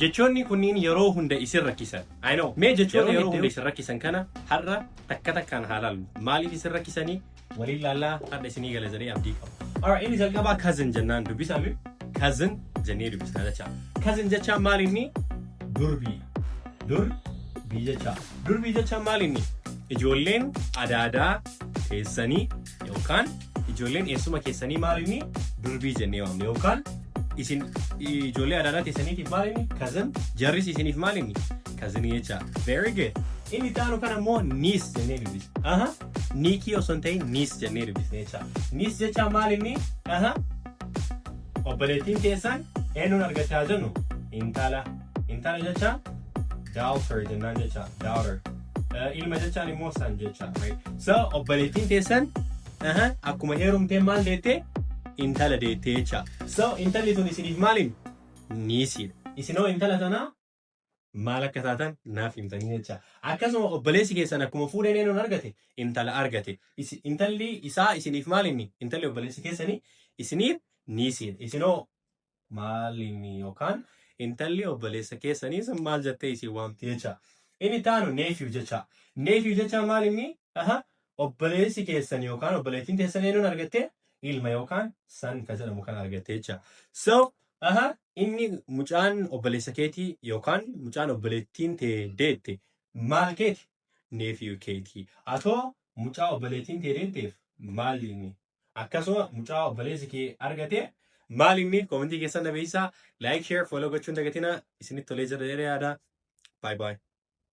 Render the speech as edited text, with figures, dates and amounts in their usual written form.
jechoonni kunniin yeroo hunda isin rakkisan. I know. Mee jechoonni yeroo hunda isin rakkisan kana har'a takka takkaan haalaalu. Maaliif isin rakkisanii? Waliin laallaa har'a isinii gala jedhee abdii qaba. Alright, inni jalqabaa cousin jennaan dubbisaami. Cousin jennee dubbisnaa jecha. Cousin jecha maal inni? Durbii. Durbii jecha. Durbii jecha maal inni? Ijoolleen adaadaa keessanii yookaan ijoolleen eessuma keessanii maal inni? Durbii jennee waamne yookaan isin ijoollee adaadaa keessaniitiif maal inni? Cousin. Jarris isiniif maal inni? Cousin jecha. Very good. Inni taanu kana immoo niece jennee dubbisna. Niikii osoo hin ta'in niece jennee dubbisna jecha. Niece jecha maal inni? Obboleettiin keessan eenyuun argachaa jennu? Intala. Intala jecha daughter jennaan jecha. Daughter. Ilma jechaan immoo son jecha. So obboleettiin keessan akkuma heerumtee maal deettee? Intala deettee jecha. So intalli tun isiniif maaliin? Niisiidha. Isinoo intala tanaa maal akka taatan naaf himtanii jecha. Akkasuma obboleessi keessan akkuma fuudheen eenyuun argate? Intala argate. Intalli isaa isiniif maalinni? Intalli obboleessi keessanii isiniif niisiidha. Isinoo maalinni yookaan intalli obboleessa keessanii sun maal jettee isin waamti jecha. Inni taanu nephew jecha. Nephew jecha maalinni? Obboleessi keessan yookaan obboleettiin keessan eenyuun argatte? Ilma yookaan son kan jedhamu kan argatte jecha. So inni mucaan obboleessa keetii yookaan mucaan obboleettiin tee deette maal keeti? Nephew keetii. Atoo mucaa obboleettiin tee deetteef maal inni? Akkasuma mucaa obboleessi kee argate maal inni? Komentii keessan na beeksisaa. Like, share, follow gochuun dagatina. Isinitti tolee jira jedhee yaada. Bye bye.